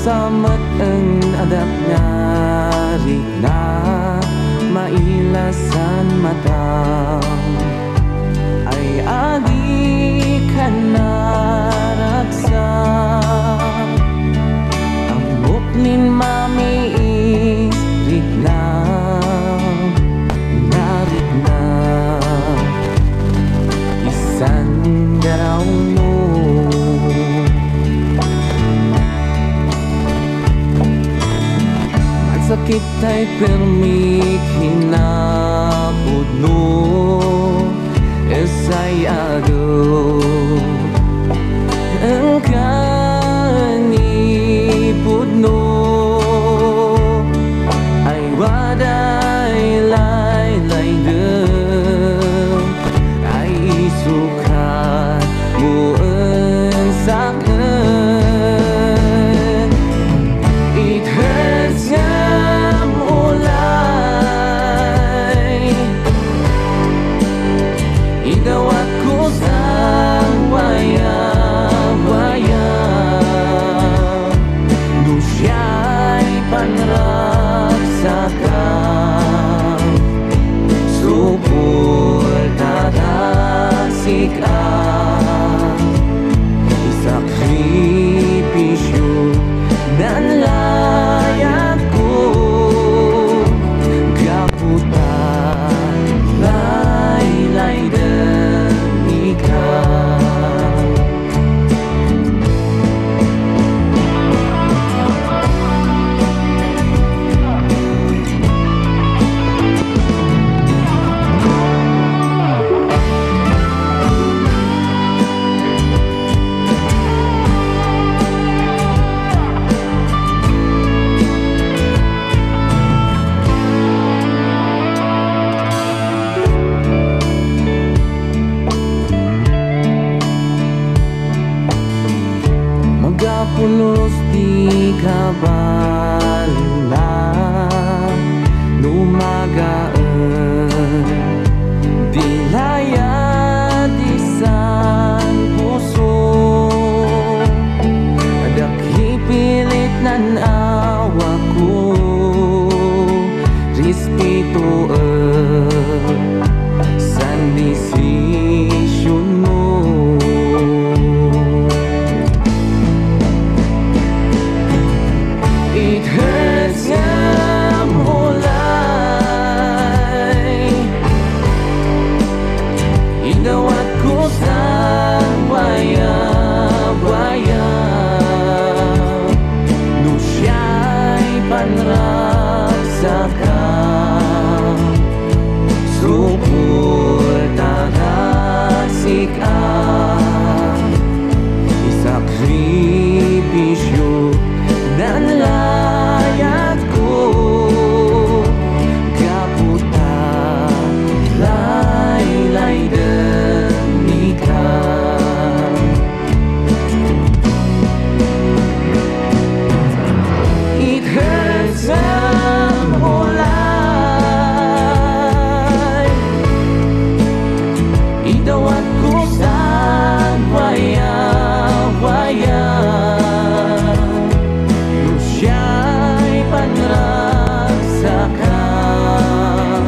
samat ang adak nga na mailasan mata ay agi ka na raksa ang buklin mami is ritna narit na isan garaw mo sakit ay permi kinapudno esay ado ang kanipudno ay waday laylay dem ay sukat mo ang sakit. It hurts idawat ko sa waya-waya do siya'y panragsakan suportatasik ang isakripisyo ng layag ko kaputan laylay pulos di kabala lumagaan di layad isang puso adakhipilit nan awa ko respeto san desisyon mo. It hurts nga mulay idawat ko sa waya-waya no siya'y panragsakan suportatasik ang isakripisyo ng layag ko kaputan laylay demikan. It hurts ang ulay idawat ko sa waya-waya siya'y panragsakan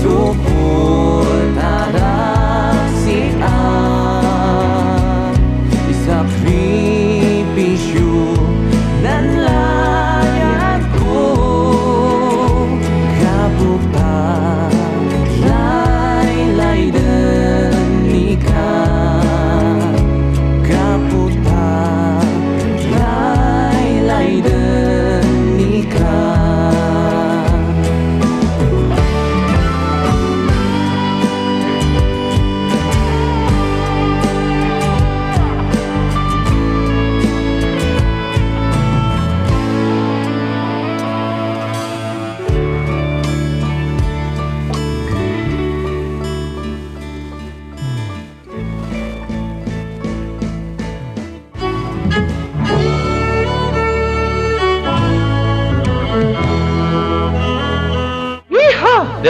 suportatasik ang isakripisyo ng layag ko kaputan laylay demikan.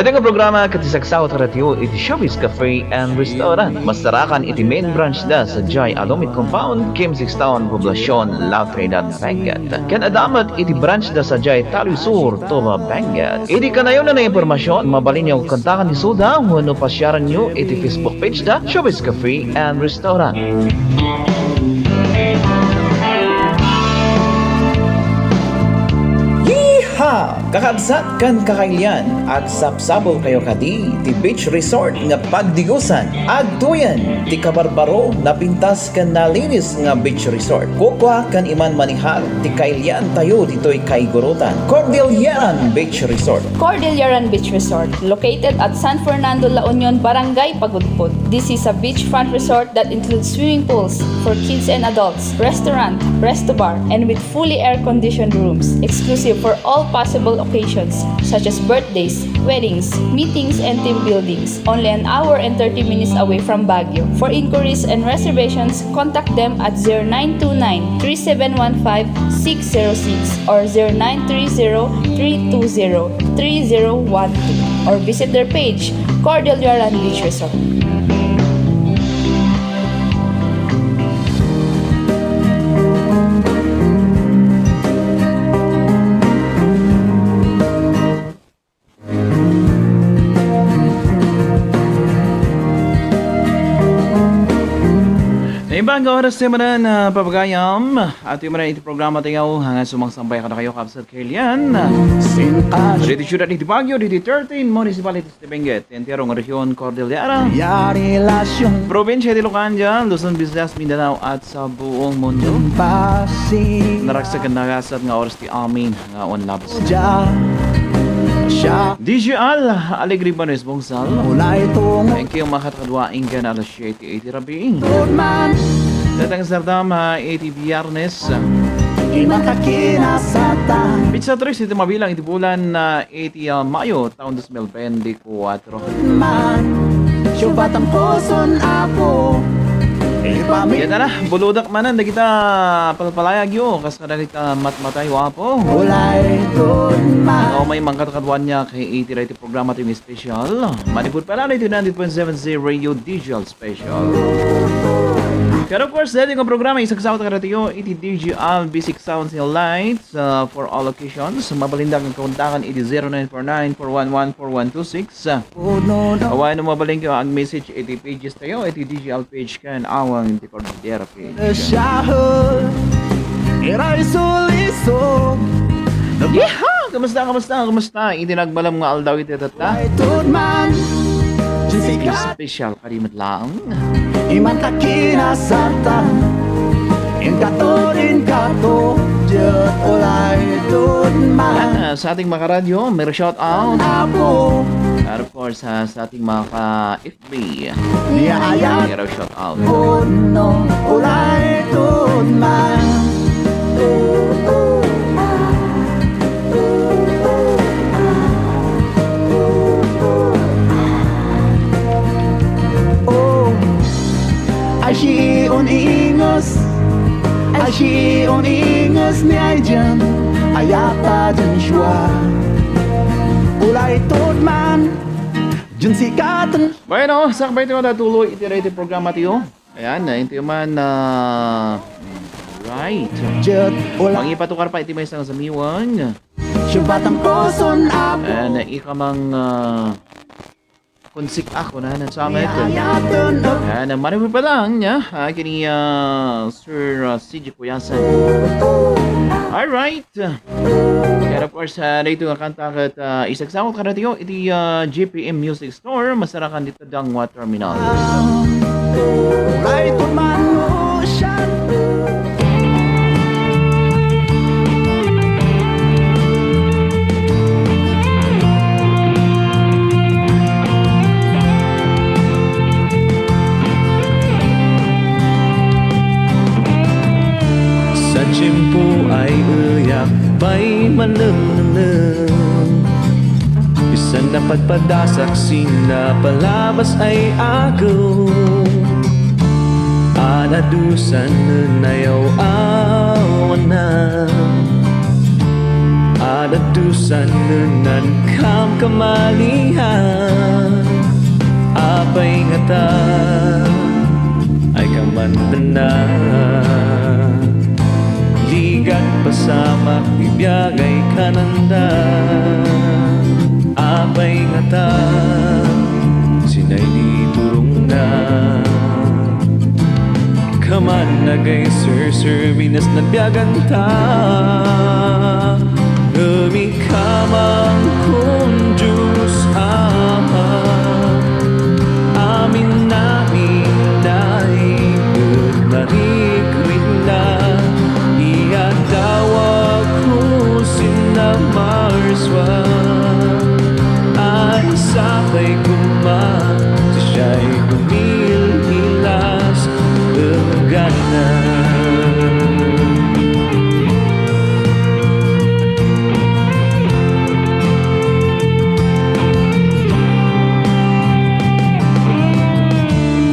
Dati nga programa katisagsaw taratyo iti Showbiz Cafe and Restaurant. Masarakan iti main branch da sa Jai Alomit Compound, Kim 6 Town, Poblacion, La Trinidad, Benguet. Ken adamat iti branch da sa Jai Taloy Sur, Toba, Benguet. Iti kanayon na impormasyon, mabalin niyo kontakan ni Suda, wano pasyaran niyo iti Facebook page da Showbiz Cafe and Restaurant. Kakabsat kan kakailian ag sapsabol kayo kadi ti beach resort nga pagdigusan ag tuyan ti kabarbaro na pintas kan nalinis nga beach resort kukwa kan iman manihal ti kailian tayo ditoy kaigurutan Cordilleran Beach Resort. Cordilleran Beach Resort, located at San Fernando, La Union, Barangay Pagudpud. This is a beachfront resort that includes swimming pools for kids and adults, restaurant, resto bar, and with fully air-conditioned rooms, exclusive for all possible occasions such as birthdays, weddings, meetings, and team buildings. Only an hour and 30 minutes away from Baguio. For inquiries and reservations, contact them at 0929-3715-606 or 0930-320-3012 or visit their page, Cordilleran Beach Resort. Ibang oras naman na papagayam at yung mga iti programa tayo hanggang sumangsambay ka na kayo kapsat kailian. Dito syudad iti Baguio, dito 13 municipalities ni Benguet, entierong rehiyon Cordillera, probinsya di Lucanja, Luzon, Visayas, Mindanao at sa buong mundo. Naraksagan nagasat nga oras ti amin nga on labas. DJL Alegri Banes Bongsal. Thank you makatadwaing ka na alas 7:80 rabi. Datang sardam 80 Biyernes. Pizza Tres ito mabilang iti bulan na 80 Mayo taon 2024. Yan na, buludak manan na kita palpalayag yo kas kada kita matmatay wapo. O may mangkatakadwan niya kay 80 right programa ito yung special. Manipur pala na ito 90.70 Radio Digital Special. Pero of course, dahil yung programa isagsaw ta karatiyo iti DJL Basic Sounds and Lights for all occasions. Mabalindang ang kauntakan iti 0949-411-4126. Awain na mabaling kayo ang message iti pages tayo iti DJL page kan awang iti Cordillera page. Yeehaw! Kamusta? Iti nagbalam nga aldaw iti tata. Special karimat lang. Iman takina sata Inkatorin kato Jut ulay tunman Sa ating mga radyo, may shout out. Apo And of course, sa ating mga ka-FB, Niya ayat may shout out. Uno ulay tunman Ashiun ingos ni Ajan Ayata dyan siya Ulay tudman Dyan sikatan Bueno, sakbay ito natuloy iti programa tiyo. Ayan, ito man right. Jut ulay Mangipatukar pa iti may isang samiwan. Syubatang koson apo And ikamang kunsik ako na summit. Ayatan And marami pa lang niya. Kini Sir CJ Kuyasan. Alright. And of course, dito nga kanta kat isagsakot ka na tiyo. Iti GPM Music Store. Masarakan dito Dangwa Terminal. Ulay tudman ocean Tiyempo ay uyak, may mananang Isang napagpadasak, sinapalabas ay agaw Anadusan na ayaw awan na Anad Adusan nunan kam kamalihan Apay nga ta ay kamandana Ligat pasamak ibiyagay kananda Apay nga ta sinay di turong na Kaman nagay sir minas nagbiyagan ta Gumikamang kung Diyos Ama Amin namin na'y pagmarik rin na Iadawag ko sinamarswa Ay sakay kuma siya'y kumilhilas Gana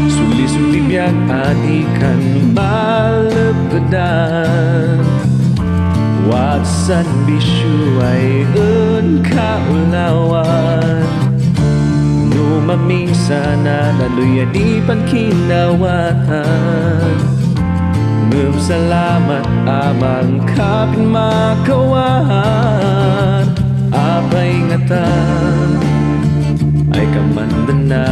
Sulis-ulibiyag at ikan malapadan Watsan bisyo ay kaulawan Numamisa na naluyan ipan kinawatan Salamat amang kapin makawan Apay nga ta ay kamandana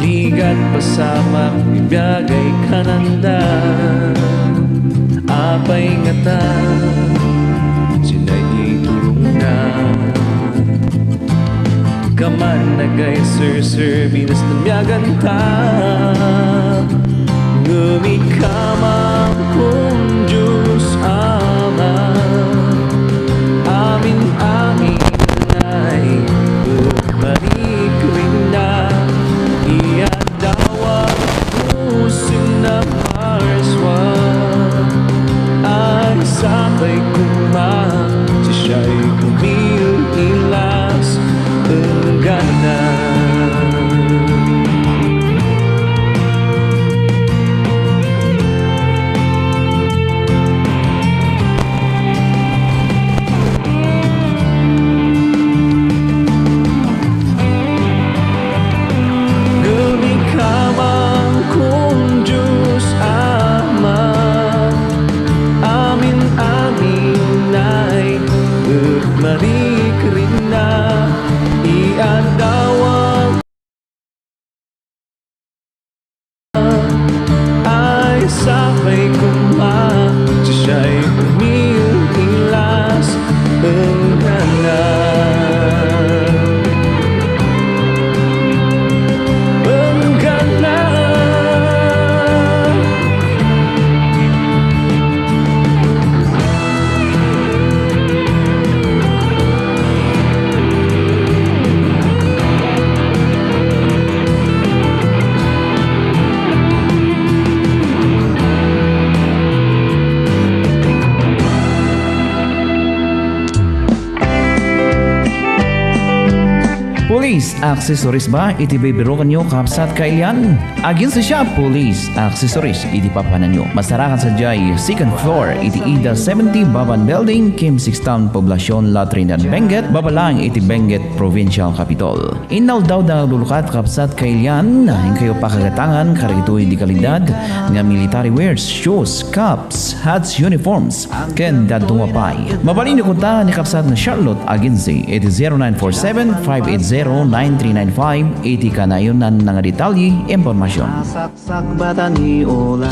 Ligat pasamak ibiyagay kananda Apay nga ta sinay iturong na Kaman nagay sir binas namiyagan ta Gumikamang kung Diyos Ama Amin ay bumalik rin na Iadawag ko sinamarswa Ay sabay kuma siya'y kumililas ang gana Marik rin na iadawag ay sabay kuma siya'y kumililas ang gana ang gana Police accessories ba iti bibiro kanyo kapsat kailyan? Agin sa siya police accessories iti papanan nyo. Masarakan sa jay second floor iti Ida 70 Baban Building, Kim 6 Town, Poblacion, La Trinidad, Benguet, Babalang iti Benguet Provincial Capital. Inaw daw na lulukat kapsat kailyan hing kayo pakagatangan karagito di kalidad nga military wears, shoes, caps, hats, uniforms ken dadong mapay. Mabalin ko ta ni kapsat na Charlotte Agency iti 0947-580-9395 iti kanayon nan nga detalye impormasyon. Saksak bata ni Ola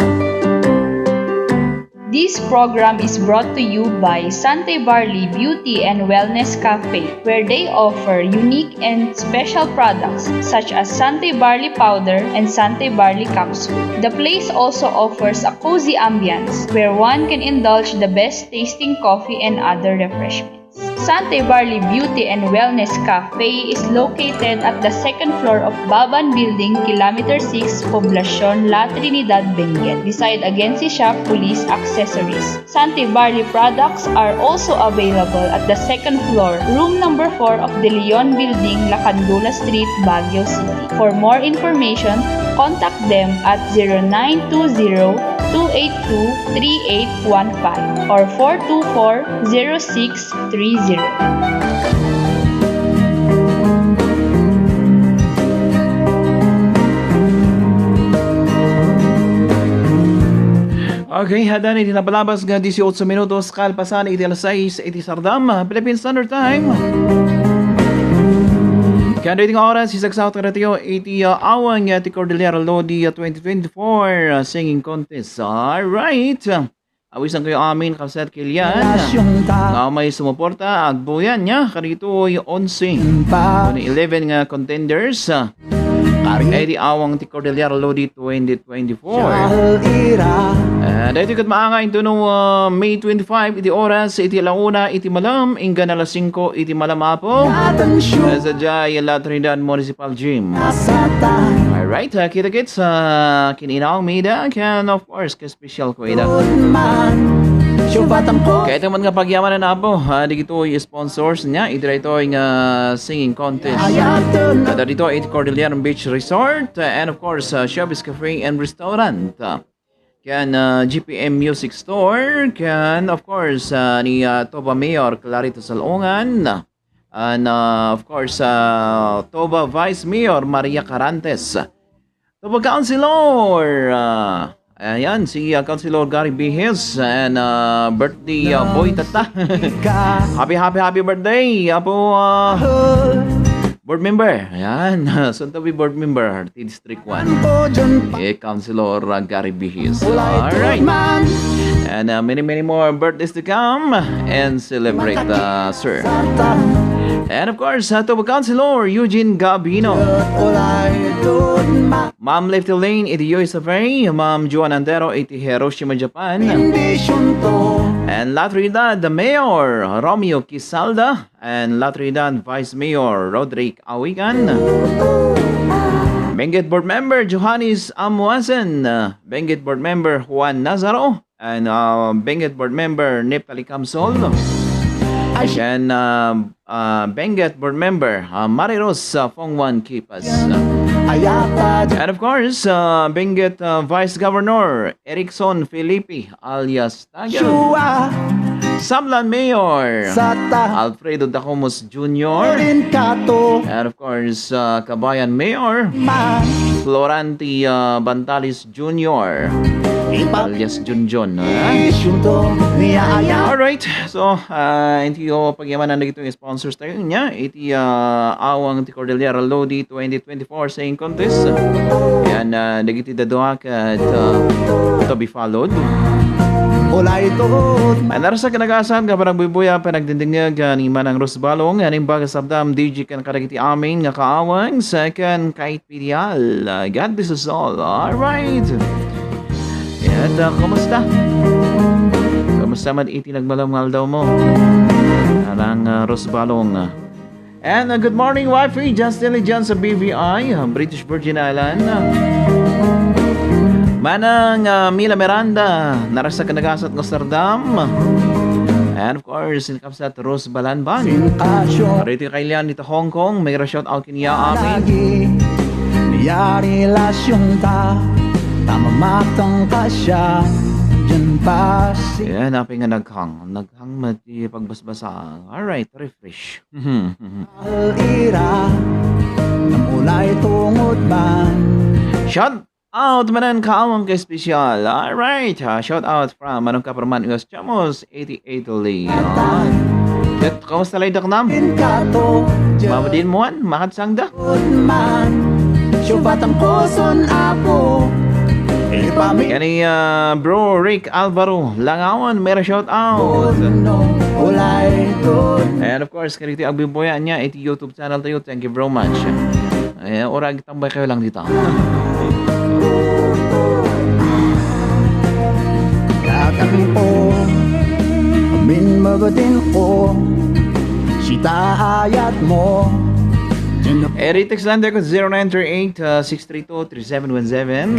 This program is brought to you by Sante Barley Beauty and Wellness Cafe, where they offer unique and special products such as Sante Barley Powder and Sante Barley Capsule. The place also offers a cozy ambience where one can indulge the best tasting coffee and other refreshments. Sante Barley Beauty and Wellness Cafe is located at the second floor of Baban Building, Kilometer 6, Poblacion, La Trinidad, Benguet, beside Agency Shop Police Accessories. Sante Barley products are also available at the second floor, room number 4 of the Leon Building, Lacandula Street, Baguio City. For more information, contact them at 0920 424-282-3815 or 424-0630. Okay, hada ni dinapalabas nga 18 minutos kalpasan iti alas 6 iti Sardam, Philippine Standard Time. Kaya ito nga oras, isagsaw ka ratiyo iti awang ti Cordillera Lodi 2024 singing contest. Alright. Awisan kayo amin, Kapsat Kilian. Nga may sumuporta, agbuyan niya, karito yung 11. 11 nga contenders. Ay di awang ti Cordillera Lodi 2024. Dahil kat maangay ito no May 25 iti oras iti alauna iti malam inggan alas 5 iti malam apo sa Jaya La Trinidad Municipal Gym. Alright, kita-kits sa kininaong mida can of course ka-special ko ida. Kaya ito man nga pagyaman na po, di ito yung sponsors niya, ito yung singing contest. Kada dito ito Cordillera Beach Resort and of course Showbiz Cafe and Restaurant. Can GPM Music Store, can of course ni Toba Mayor Clarito Salongan, and of course Toba Vice Mayor Maria Carantes, Toba Councilor, ayan si Councilor Gary Bihes, and birthday boy Tata. happy birthday apo board member, ayan, soon to be board member, District 1, Councilor Gary Bihis. Alright, and many more birthdays to come and celebrate, sir. And of course, to Councilor Eugene Gabino, Ma'am Lefty Lane, iti USA Ferry, Ma'am Juan Antero, iti Hiroshima, Japan, and La Trinidad, the Mayor Romeo Kisalda, and La Trinidad Vice Mayor Roderick Awigan, Benguet Board Member Johannes Amuasen, Benguet Board Member Juan Nazaro, and Benguet Board Member Neptali Camsol, and Benguet Board Member Mariros Fongwan Kipas, and of course Benguet Vice Governor Erickson Felipe alias Tagal, Sablan Mayor Alfredo Dacomos Jr., and of course Kabayan Mayor Floranti Bantalis Jr. alias Junjon. Alright, so iti yung pagyamanan na ito yung sponsors tayo niya, iti awang ti Cordillera Lodi 2024 saying contest, yan nagiti dadoha kat to be followed. Narasa kanagasan ka parang bubuya panagdindingag ni Manang Rosbalong aning bagas sabdam DJ kan karagiti amin nga kaawang second kahit pidial. God bless us all. Alright. Yan, kumusta? Kumusta man iti nagmalamngal daw mo? Arang Rosbalong. And good morning wifey, Justin Legion sa BVI, British Virgin Island. Manang Mila Miranda, narasa kanagasat ng Amsterdam. And of course, sinikapsat Rose Balanban. Rito kailan dito Hong Kong, may shout out kiniya amin. Niyari lasyong ta, tamamatang ka siya, dyan pa si... Yan, napin nga naghang mati pagbasbasa. Alright, refresh. Al-ira, namulay tungod man. Shout out manan kaawang kay special. Alright, shout out from Manong Kaparman Ugas Chamos 88 Leon. At kamusta lang daknam? Mamadin mo an, makatsang da? Syubatang koson apo. Yan ay bro Rick Alvaro Langawan, may shout out. And of course, karito ang biboyan niya iti YouTube channel tayo. Thank you very much. Orag tambay kayo lang dito. Kakampo, amin magadin ko, sita ayat mo. Text lang ko 0938-632-3717.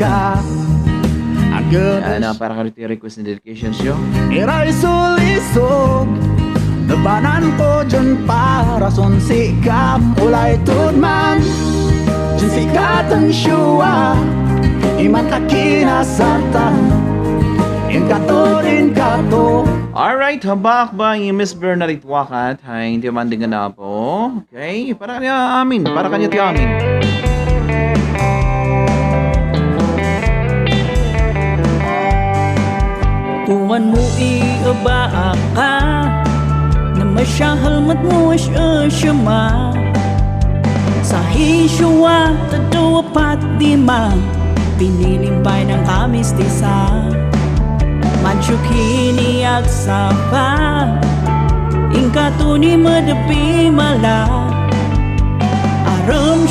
Para karito request and dedication show. Iray sulisog, nabanan ko dyan para son sikap ulay tudman. Dyan sikatan syua, iman kakinasatan. Inkatorin kato Alright, habak ba yung Miss Bernadette Wakat? Hay, hindi man din na po. Okay, para kanya amin. Para kanya ti amin. Kuman mo iaba ka na masyahal mat mo siya ma sa hiswa tadwa pat di ma pinilimpay ng kamis tisa manchukini agsapa ingkato ni madapi mala aram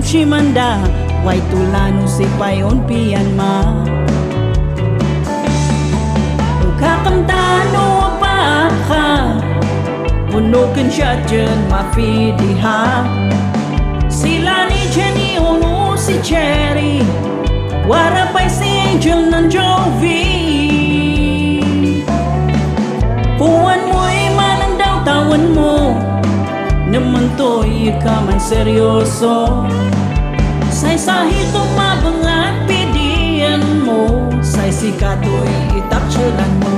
si manda way tulano si payon piyan ma kakamtano pa ka unukin siya dyan mafidiha sila ni Jenny uno si Cherry warapay si Angel ng Jovi kuwan mo'y manang daw tawan mo naman to'y ka man seryoso say sahit umabangan pidiyan mo say sikato'y itaksyalan mo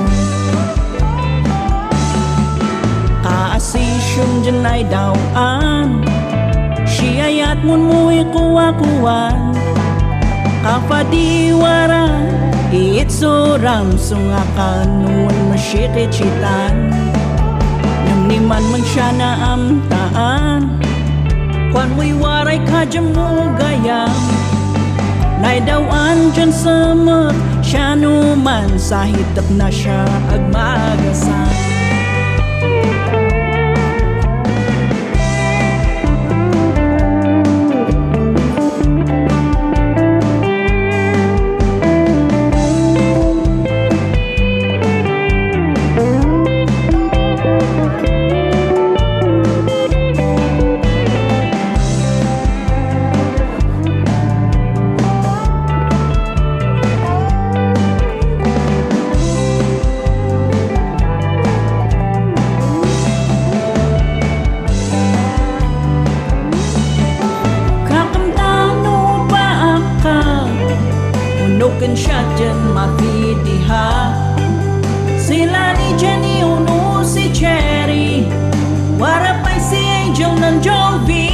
kaasisyon dyan ay dawaan siyayat mo mo'y kuwa-kuwan kapadiwara iitsuram sungakan nun masyikitsyitan namniman man siya na amtaan kwan mo'y waray ka dyan mo gayam naidawaan dyan sa mat siya numan sa hitap na siya agmagasan Unukin siya dyan mafidiha sila ni Jenny uno si Cherry warapay si Angel ng Jovi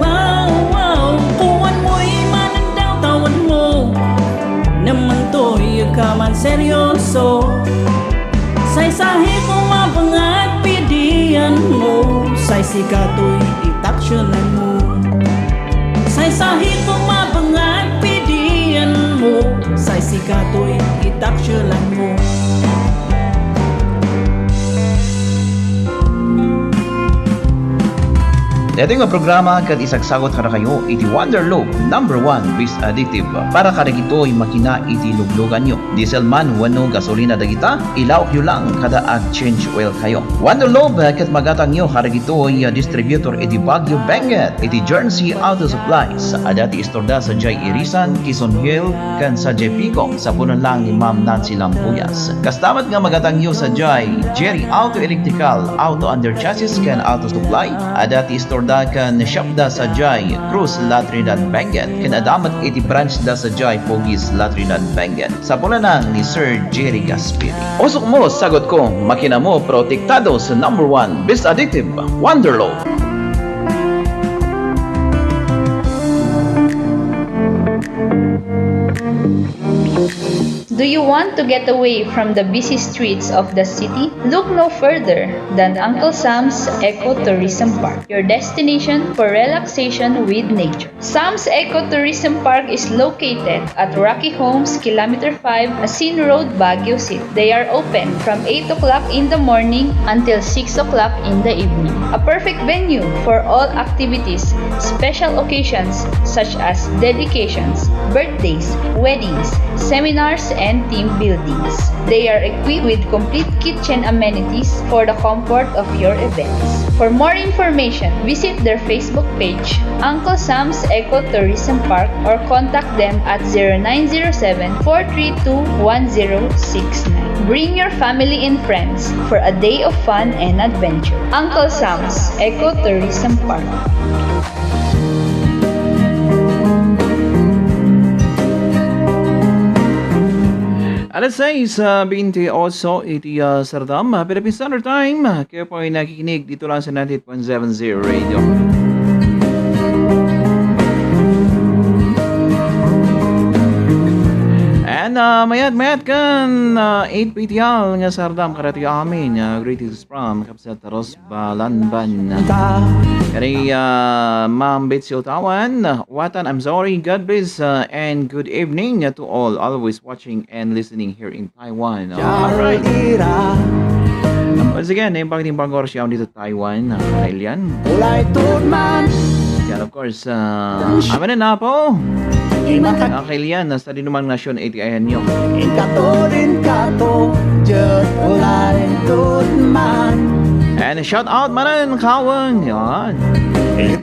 wow kuwan mo'y manang daw tawan mo naman to'y ka man seryoso say sahi kumabangat pidiyan mo say sikato'y itaksyalan mo say sahi kumabangat mo say sikato'y itaksyalan mo Ito yung programa kat isagsagot kada kayo iti Wonderloop #1 bis addictive para kada gito'y makina iti luglugan nyo. Diesel man wano gasolina dagita ilaok nyo lang kada ag-change oil kayo. Wonderloop kat magatang nyo kada gito'y distributor iti Baguio Benguet iti Jersey Auto Supplies adati istorda sa Jay Irisan, Quezon Hill kan sa Jay Pico sa punan lang ni Ma'am Nancy Lampuyas. Kastamat nga magatang nyo sa Jay Jerry Auto Electrical Auto Under Chassis kan Auto Supply adati istorda kan shop da sa Jai Cruz La Trinidad Benguet kan adamat iti branch da sa Jai Pogis La Trinidad Benguet sa pulanang ni Sir Jerry Gaspiri. Usok mo sagot ko makina mo protektado sa #1 bis addictive Wonderloop. Do you want to get away from the busy streets of the city? Look no further than Uncle Sam's Ecotourism Park, your destination for relaxation with nature. Sam's Ecotourism Park is located at Rocky Homes, Kilometer 5, Asin Road, Baguio City. They are open from 8 o'clock in the morning until 6 o'clock in the evening. A perfect venue for all activities, special occasions such as dedications, birthdays, weddings, seminars, and team buildings. They are equipped with complete kitchen amenities for the comfort of your events. For more information, visit their Facebook page, Uncle Sam's Ecotourism Park, or contact them at 0907-432-1069. Bring your family and friends for a day of fun and adventure. Uncle Sam's Ecotourism Park. Alas 6:28 iti Sardam, Philippine Standard Time. Kayo po ay nakikinig dito lang sa 98.70 Radio. And mayat kan 8 PTL nga Sardam karati amin. Greetings from Kapsat Rosbalanban. Kani Ma'am Betsy Otawan, Watan, I'm sorry, God bless and good evening to all always watching and listening here in Taiwan. Alright. Once again, yung pagtimbang oras siya dito sa Taiwan, Kailian. Ulay tudman Yan of course, amin na po. Kailian, nasa dinumang nasyon, ATIN nyo. Inkato din kato Jet ulay tudman And shout out manan kawang. Yan.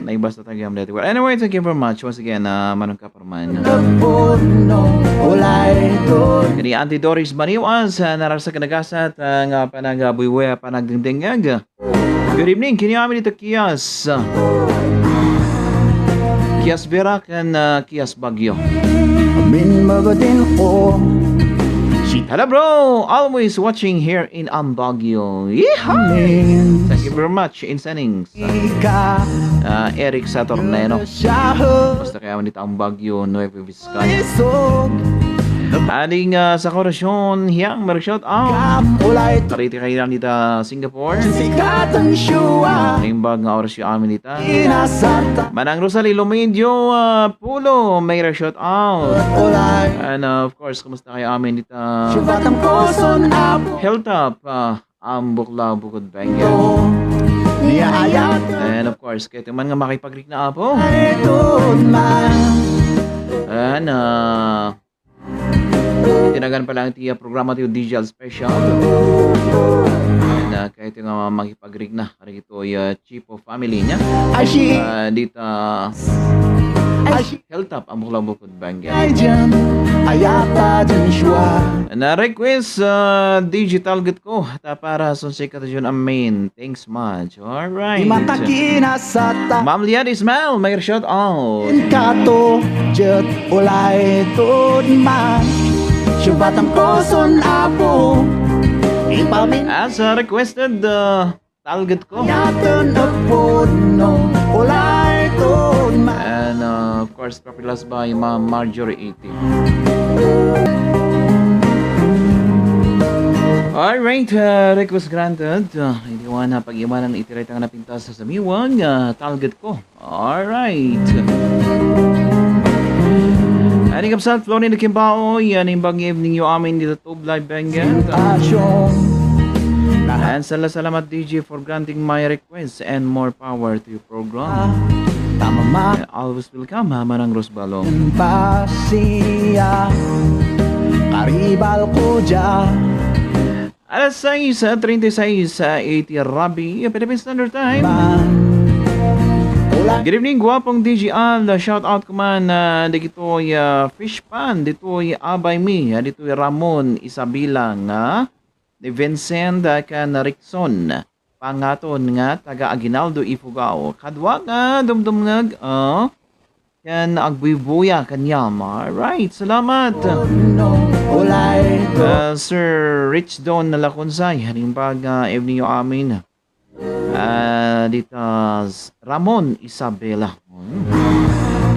Naibas na tayo dito. Well, anyway, thank you very much. Once again, manong kaparman. Puno ulay tudman Kani Auntie Doris Maniwas, narasa kanagasat, nga panagabuiwe, panagdingdingag. Good evening, kini amin dito Kias. Kias Berak and Kias Bagyo. Min mabatin ko Hello bro, always watching here in Baguio. Yeehaw! Min Thank you very much, Insanings. Ika Eric Saturneno. Syaho Basta kaya dito ang Baguio, Nueva Vizcaya. Isog Aling sa korasyon, hiyang mag-shout out. Kam ulay Kariti kayo lang dito Singapore. Sikatang syuwa Imbag nga oras yung amin dito. Inasata Manang Rosalie Lumedyo Pulo, may shout out. ulay And of course, kumusta kayo amin dito? Syubatang koson apo Health up, ang bukla bukod bangyan. Niya ayat And of course, kahit man nga makipag-rig na apo. ay tudman And tinagan pa lang iti programa tayo Digital Special. And kahit nga makipag-rig na. Kaya ito ay chief of family niya. Ashi Dito, Ashi health up, ang bukla bukod bangyan. ay dyan Ayata dyan syuwa Na-request digital get ko para sa sekretasyon amin. Thanks much. Alright. Imatakina sa ta Ma'am Lian Ismail, may shout out. Kato jet ulay tudman Syubatang koson apo Ipamin As requested, target ko. Yatan na puno ulay tudman And of course, popularized by Ma'am Marjorie 80. Alright, request granted. Hindi ko na pag-iwanan itiray tang napintas sa samiwang target ko. Alright. Aning kapsat, Florin na Kimbao, yan yung bang evening yung amin dito Tube Live Bengen. Asyong And salamat DJ for granting my request and more power to your program. Tama ma Always welcome, Manang Rosbalong. Pasiya Karibal ko dyan Alas 6:36 sa 80 Rabi, Philippine Standard Time. Ulay Good evening, guwapong DJ Al. Shout out ko man dito'y Fish Pan, dito'y Abay Mi, dito'y Ramon Isabilang, ni Vincent kan Rickson. Pangaton nga taga Aguinaldo Ifugao. Kadwa nga dumdumnag kan agbubuya kanyam. Alright, salamat. Ulay Sir Rich Don Nalakunsay, hanimbag evening yung amin. Dito Ramon Isabela.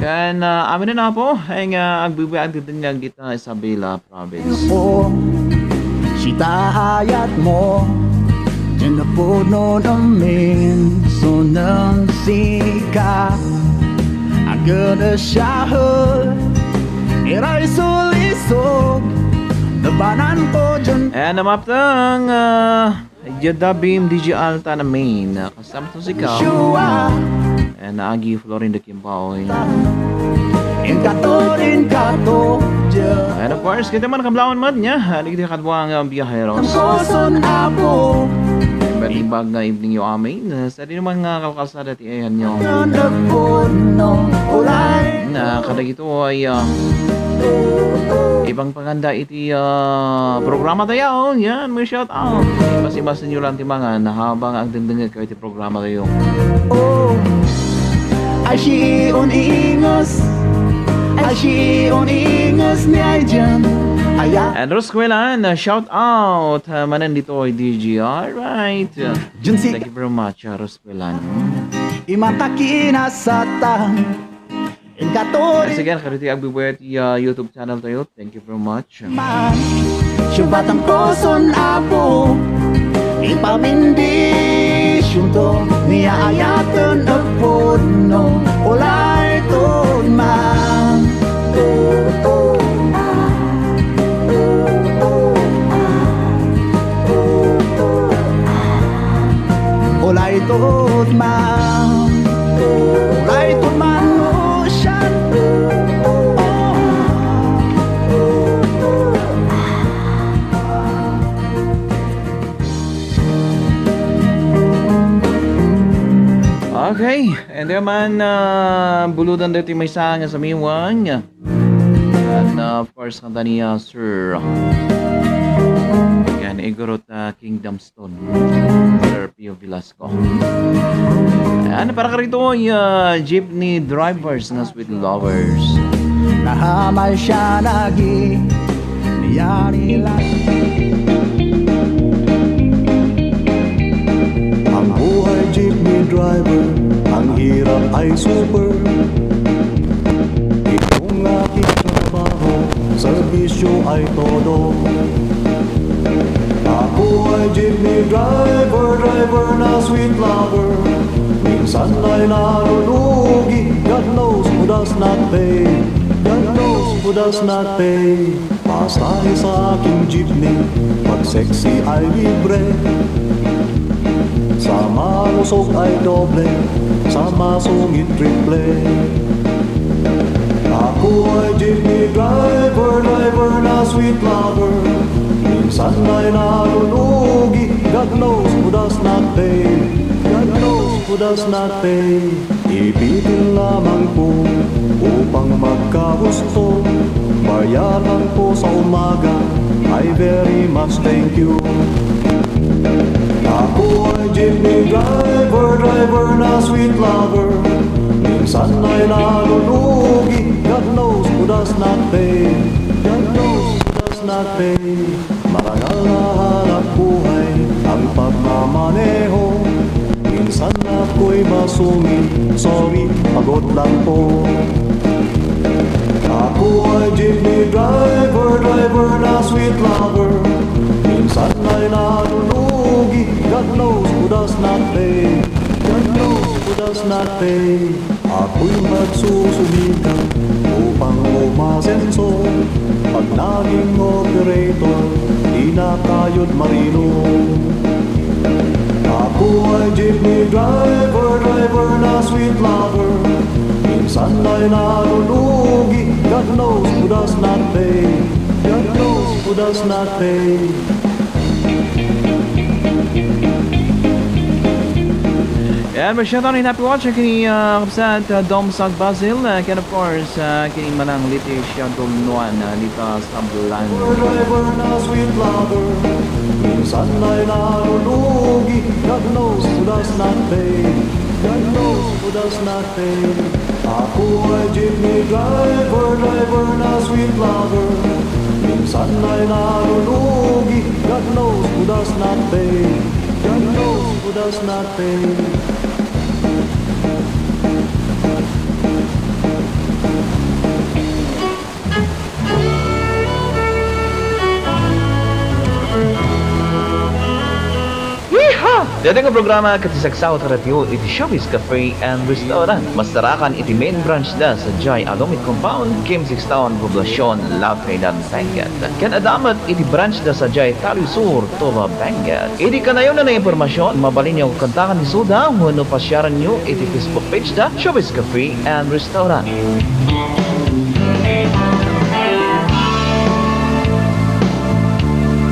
Kan amin na po ay agbubuya ang dito dito Isabela province. ko Sita ayat mo Diyan na puno namin Sunang sika Agad na siyahod Iray sulisog Labanan ko dyan And namaptang Yadabim DJ Alta na main. Kasama to si Ikaw. Syuwa And Agi Florin de Kimbao. Inkato din kato Dyan And of course, kita man kablawan man niya. Halig di kadwang biyaheros. Koson apo Baribag na evening yung amin. Sa di naman nga kalkalsada ti ayan nyo. Diyan na puno Ulay Na kada ito ay ibang paganda iti programa tayo. Yan, may shout out. Ipas-ibasin nyo lang ti mga nahabang ang dindingit kayo iti programa tayo. Oh Ay siyon ingos Ay siyon ingos ni ay dyan Aya And Rosquelan, shout out. Manan dito ay DG. Alright. Junsi Thank you very much, Rosquelan. Imatakina sa tang Once Inkatori again, kariti agbibuet YouTube channel tayo. Thank you very much. man Syubatang koson apo Ipamindi syunto Niya ayatan apuno Ulay ton man Ulay ton man Ulay ton man oh, siyan Okay, and then man, buludan dito may sanga sa miwang. And first kanta niya, Sir. Yan, Igorot Kingdom Stone. Sir Pio Velasco. Ayan, para ka rito ay jeepney drivers nga sweet lovers. Nahamal siya lagi Niya nila Ang buhay jeepney driver, ang hirap ay super. Itong aking trabaho, serbisyo ay todo. Ako ay jeepney driver, driver na sweet lover. Minsan ay nalulugi, God knows who does not pay. God knows who does not pay. Pasahe sa aking jeepney, pag sexy ay libre. Sa malusog ay doble, sa masungit triple. Ako ay jeepney driver, driver na sweet lover. Minsan ay nalulugi, God knows who does not pay. God knows who does not pay. Ibitin lamang po upang magkagusto. Bayaran po sa umaga, I very much thank you. Ako ay jeepney driver, driver na sweet lover. Minsan ay nalulugi, God knows who does not pay. God knows who does not pay. Marangal na hanap buhay ang pagmamaneho. Minsan ako'y masungit, sorry, pagod lang po. Ako ay jeepney driver, driver na sweet lover. Minsan ay nalulugi, God knows who does not pay. God knows who does not pay. Ako'y magsusulikan upang umasenso. Pag naging operator, di na kayod marino. Ako ay jeepney driver, driver na sweet lover. Minsan ay nalulugi, God knows who does not pay. God knows who does not pay. And masyadong rin happy watching kini kapsat Dom Sag Basil. And of course, kini manang Leticia Dolnuan dito sa Blan. Driver na sweet lover. Minsan ay nalulugi, God knows who does not pay. God knows who does not pay. Ako ay jeepney driver, driver na sweet lover. Minsan ay nalulugi, God knows who does not pay. God knows who does not pay. Dating ang programa katisagsaw sa radio iti Showbiz Cafe and Restaurant. Masarakan iti main branch da sa Jai Alomit Compound, Kim 6 Town, Poblasyon, Lafayette, Benguet. Ken adamat iti branch da sa Jai Talisur, Tova, Benguet. Iti kanayon na impormasyon, mabalin niyo kontakan ni Suda, wano pasyaran niyo iti Facebook page da Showbiz Cafe and Restaurant.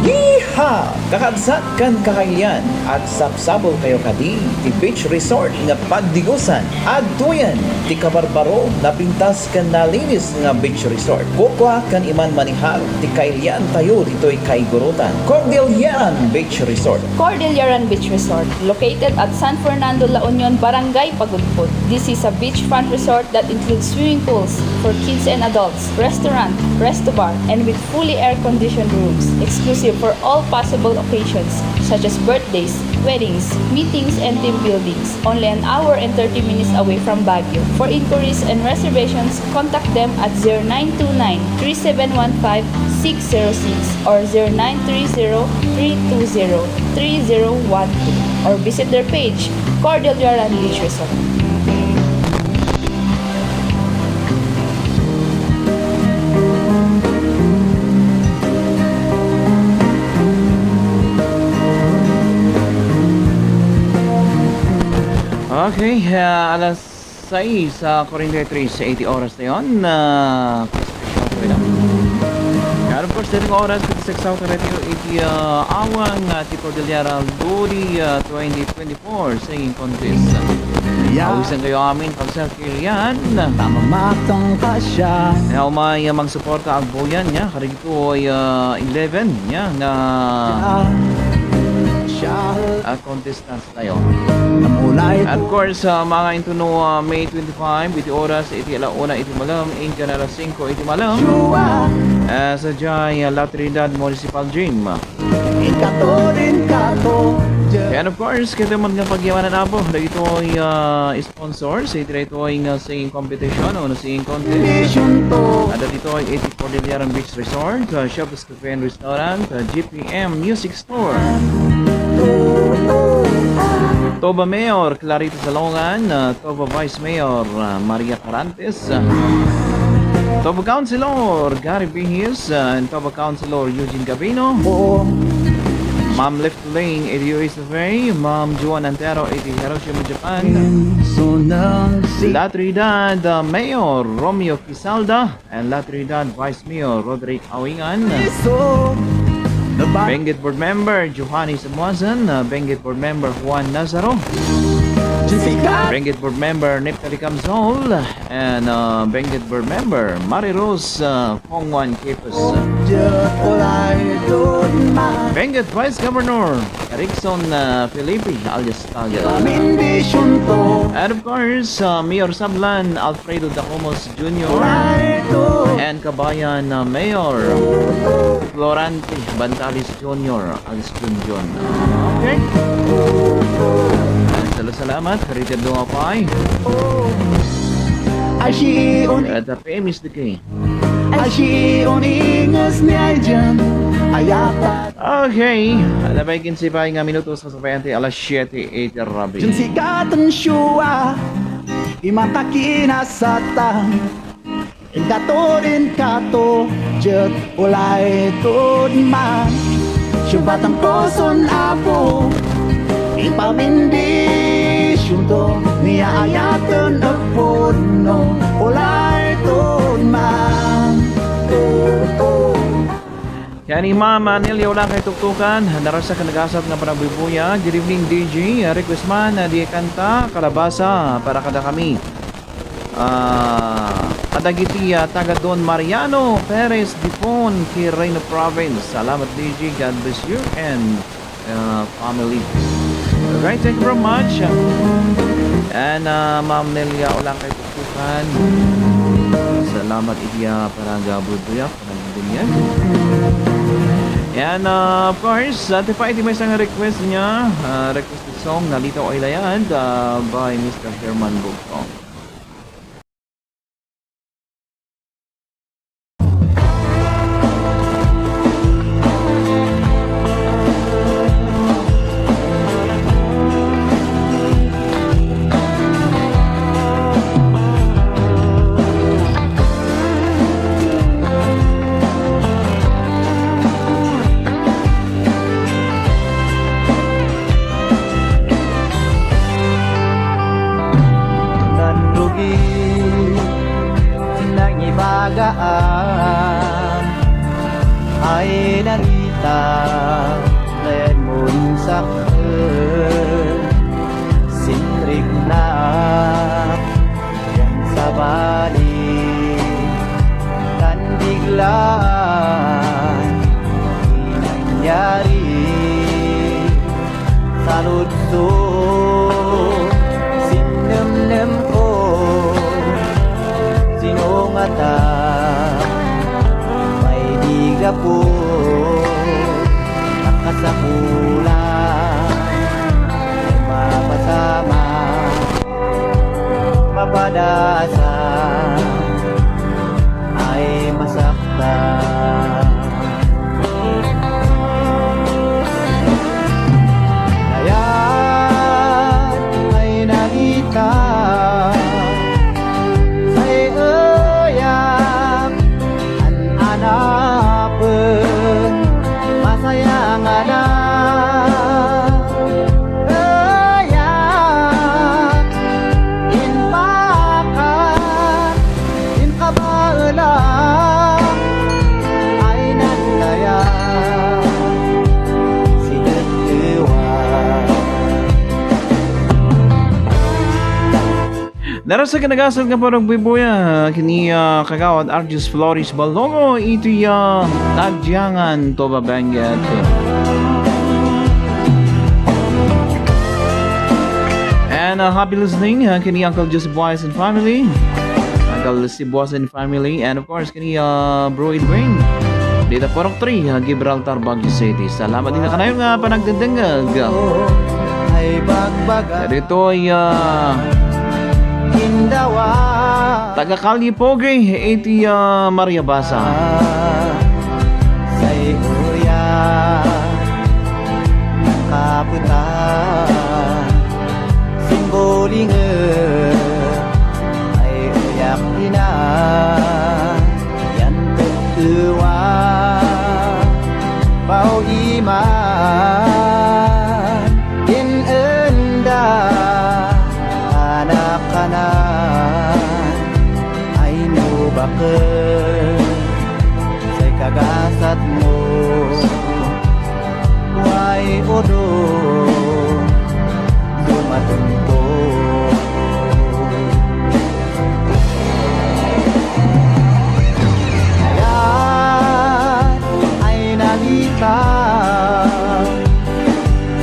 Yeehaw! Kakabsat kan kakayan, at sapsabol kayo kadi ti beach resort nga pagdigusan at tuyan ti kabarbaro na pintas kan nalinis nga beach resort. Kukwa kan iman manihal ti kailian tayo dito'y kaigurutan. Cordilleran Beach Resort. Cordilleran Beach Resort, located at San Fernando, La Union, Barangay Pagudpud. This is a beachfront resort that includes swimming pools for kids and adults, restaurant, resto bar, and with fully air-conditioned rooms, exclusive for all possible occasions such as birthdays, weddings, meetings, and team buildings. Only an hour and 30 minutes away from Baguio. For inquiries and reservations, contact them at 0929-3715-606 or 0930-320-3012 or visit their page, Cordilleran Beach Resort. Okay, alas 6 sa 43 sa 80 oras na yun. And of course, dating oras 56 South Radio 80 awang ti Cordillera Lodi 2024 singing contest. Awisan kayo amin pag sa kilian. Tamamatang ka siya. Now may magsuporta ang buyan niya. Karigito ay 11 niya na contestants tayo. Namulay And of course, mga into no May 25, iti oras, iti alauna, iti malam, inka na alas 5, iti malam. Chua, Sa Jai La Trinidad Municipal Gym. ikato rin kato. And of course, kita man nga pagyawanan na po. Dito ay sponsor sa ito ay singing competition o singing contest. Mission to. At dito ay 80 Cordilleran Beach Resort, Shop's Cafe and Restaurant, GPM Music Store. Toba Mayor Clarita Salongan, Toba Vice Mayor Maria Carantes, Toba Councilor Gary Bihis, and Toba Councilor Eugene Gabino, Ma'am Left Lane, Eddie Survey, Ma'am Juan Antero, Eddie Hiroshima, Japan, Sunang si La Trinidad Mayor Romeo Quizalda, and La Trinidad Vice Mayor Roderick Awingan, so. Benguet Board Member Johanny Samuazan, Benguet Board Member Juan Nazaro, Jessica. Benguet Board Member Neptali Camzol, and Benguet Board Member Mari Rose Kongwan Kepes. Ulay doon man. Benguet Vice Governor Erickson Felipe alias Tagal. Mission to. And of course, Mayor Sablan Alfredo Dacomos Jr. Ulay doon. and Kabayan Mayor Florante Bantalis Jr. alias Junjun. Okay? Salamat. Rated doon pa Ashi on. at the PMS the key. Ashi on ingas niya dyan. Ayata. Okay. Alabay kinsipay nga minutos sa sabayante alas 7:08 rabi. Dyan sikatan syua. Imataki na satang. Kato rin kato. Jet ulay doon man. Syubatang koson apo. Ipamindi syunto. Niya ayatan na puno. Ulay doon man. Yan ni Mama Nelia wala kay tuktukan. Narasa ka nagasat nga panagbibuya. Good evening DJ. Request man na di kanta kalabasa para kada kami. Kadagiti taga Don Mariano Perez Dipon, Quirino Province. Salamat DJ. God bless you and family. Alright, thank you very much. And Ma'am Nelia wala kay tuktukan. Salamat idiya para gabuduya para ganyan. And of course, ati pa iti may isang request niya, requested song Nalito Ay Layad by Mr. Herman Bugtong. Ay narita Len mun sak Sinrig na yan sa balik kan biglaan nangyari sa lutsod sinamnam ko sinungata may diga po nakasakulan ay mapasama mapadasa ay masaktan ngayon ay nakita say uyak an anapen masayang anak uyak in pakan in kabaala ay nandaya si Dewa. Narasa ka nagasal nga parang bibuya kini kagawad Arjus Flores Balongo ito Tagyangan Toba Benguet. And happy listening kini Uncle Joseph Boys and family, Uncle Steve Boys and family, and of course kini Bro Edwin dito Porok 3 Gibraltar Baguio City. Salamat din na kanayon nga panagdendengag. Ay bagbaga Dito ay Indawa taga Kalye Poge, iti Maria Basa. say uya kaputa simboling ay uyak ina yan tuwa bau iman in enda anak-anak ay nubaken say kagasat mo way odo dumatumpo ayan ay nalita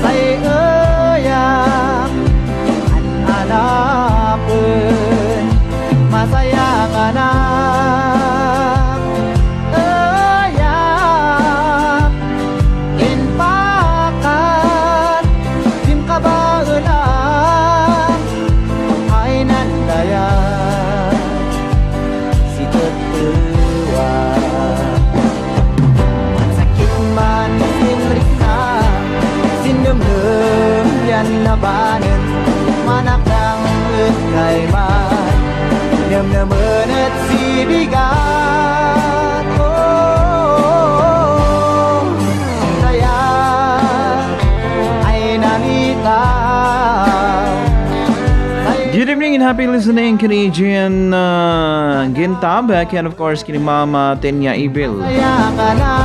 say uyak hanapin masayang anak uyak in pakan dim kabaulan ay nandayan si Tetua. Ang sakit man sinrik na sinumdum yan labanan manakdang kay man namnaman at sibigat kaya ay nalita Good evening and happy listening kini Jen Gintab and of course kini Mama Tenya Ibil. kaya ka na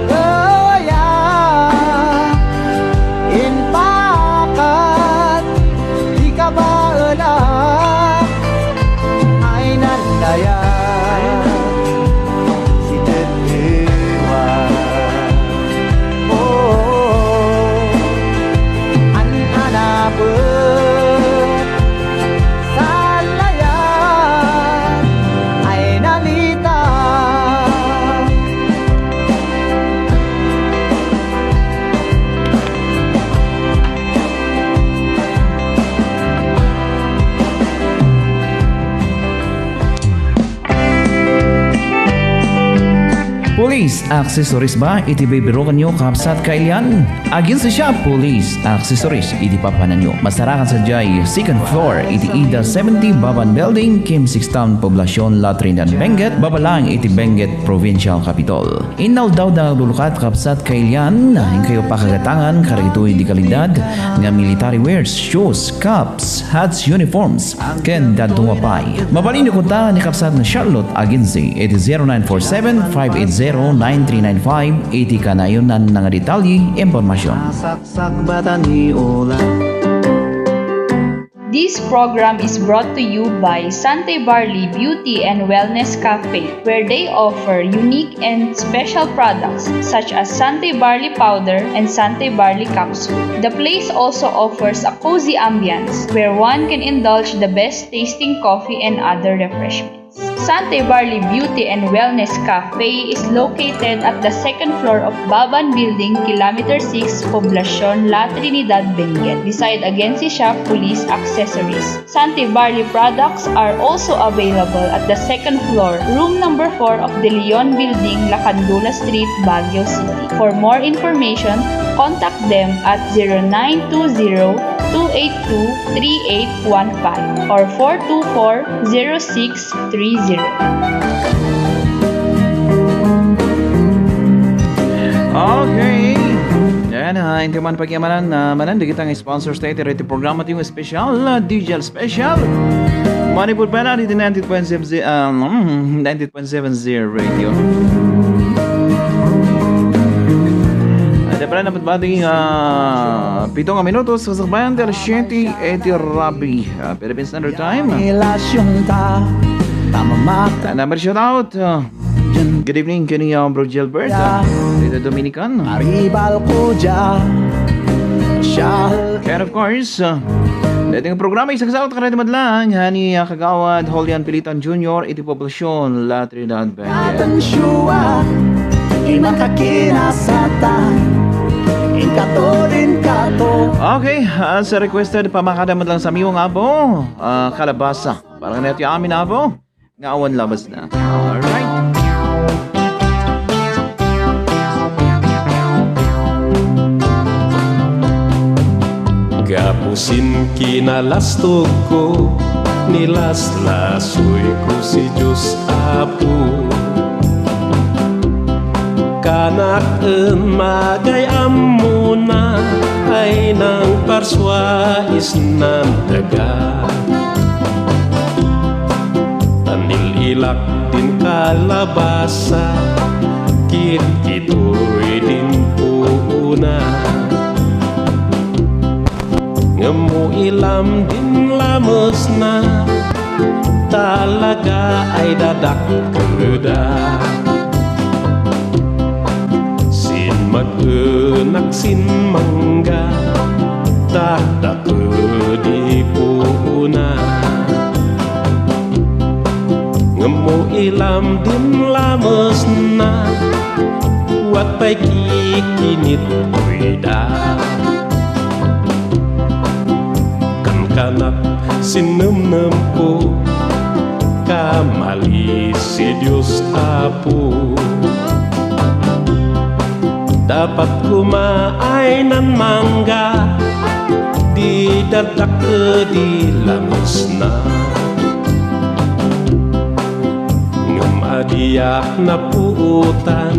kaya in pakat di ka ba alam ay nandaya si Tetua. An-anapet sa layan ay nalita Police accessories ba iti bibirukan nyo kapsat kailyan? Agin sa siya police accessories iti papanan nyo. Masarakan sa jay second floor iti Ida 70 Baban Building Kim 6 Town Poblacion La Trinidad Benguet Babalang iti Benguet Provincial Capital. Inaw daw da lulukat kapsat kailyan hin kayo pakagatangan karitoy di kalidad nga military wears, shoes, caps, hats, uniforms ken dadungapay. Mabalin ko ta ni kapsat na Charlotte Aginzi iti 0947-580 0917-9395-80 kanayonan nga detalye impormasyon. Saksak bata ni Ola. This program is brought to you by Sante Barley Beauty and Wellness Cafe, where they offer unique and special products such as Sante Barley Powder and Sante Barley Capsule. The place also offers a cozy ambience where one can indulge the best tasting coffee and other refreshments. Sante Barley Beauty and Wellness Cafe is located at the second floor of Baban Building, Kilometer 6, Poblacion, La Trinidad, Benguet, beside Agency Shop Police Accessories. Sante Barley products are also available at the second floor, room number 4 of De Leon Building, Lacandula Street, Baguio City. For more information, contact them at 0920-282-3815 or 424-0630. Okay. Yan, hindi man pagyamanan na manandi kitang sponsor state rito programa ito yung special, DJ Special. Manipur pa na dito 90.70 radio. Ada pala dapat bating 7 minutos sa sakbayan del 7:80 Rabi, Philippine Standard Time. Relasyon ta Tamamak Number shout out. Good evening kaniya Bro Gilbert. Dito Dominican. Aribal ko dyan Siya And of course, dating programa isang sa karete madlang hani Kagawad Holian Pilitan Jr. iti Poblacion La Trinidad Benguet. Tanshuwa Imakakinasatan Inkatorin kato Okay, sa requested pamakadamad lang sa miyo nga po, kalabasa. Parang neto yung amin na po, nga awan labas na. Alright. Gapusin kinalastog ko, nilaslasoy ko si Diyos Apo. Kanak magayam mo na ay nang parswais ng daga. Tanil ilak din kalabasa, kit-kitoy din puuna. Ngemu ilam din lamos na, talaga ay dadak keda. Mag-enak sin mangga, tak di puna. Ngemu ilam din lames na, wat pay kikinit wida. Kan kanak sinem-nem po, kamali si Diyos Apo. Dapat kumaay ng mangga, di dadak di lamos na. Ngamadiak na puutan,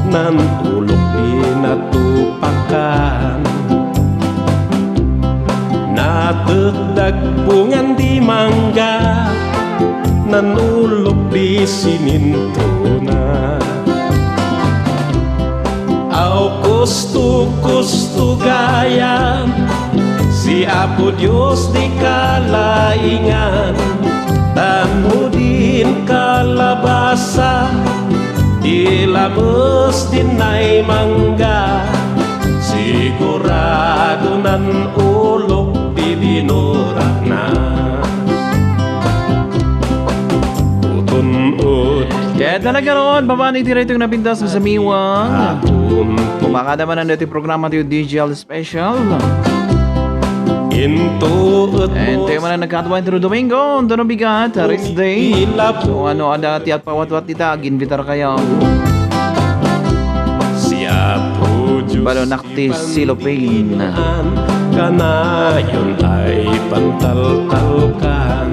nan ulok di natupakan. Natagdag bungan di mangga, nan ulok di sininto na. Au kustu gaya, si Apo Diyos di kalaingan. Tanu din kalabasa, di lamos din ay mangga. Sigurado nan ulok di dinura na. Utunod Kaya talaga roon, babani tira itong napintas sa miwang. Kumakadaman ang dating programa tayo DJL Special. And tayo man na nagkatawa ito Domingo, ito na bigat, rest day. So ano, ada tiat pawat-wat nita, ginbitar kayo. Balo nakti silopin. Kanayon ay pantal-talkan.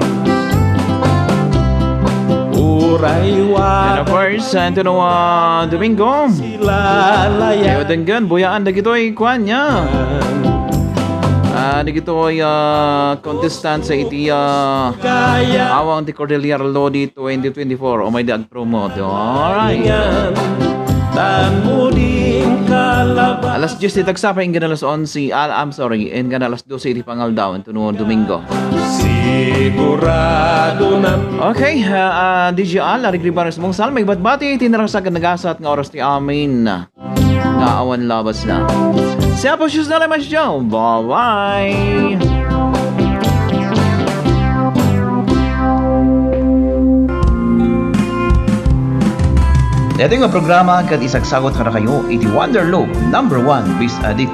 And of course, ito na Domingo. Kaya denggan, buyaan na gito ay kwan niya. Dito ay contestant sa iti Kaya awang ti Cordillera Lodi 2024 o may dag promote. Alright. Tanmuding kalaban Alas 10 di tagsapa inggan alas 11. I'm sorry, inggan alas 12 iti pangaldaw ito noong Domingo. Sigurado na Okay, DJ Al, arigribaris mong sal, may batbati, tinarasag nagasat ng oras ti amin na awan labas na. Siya po shoes na lang mas dyan. Bye-bye! Ito yung programa kad isagsagot ka na kayo, iti Wonderloop, #1 Bis Addict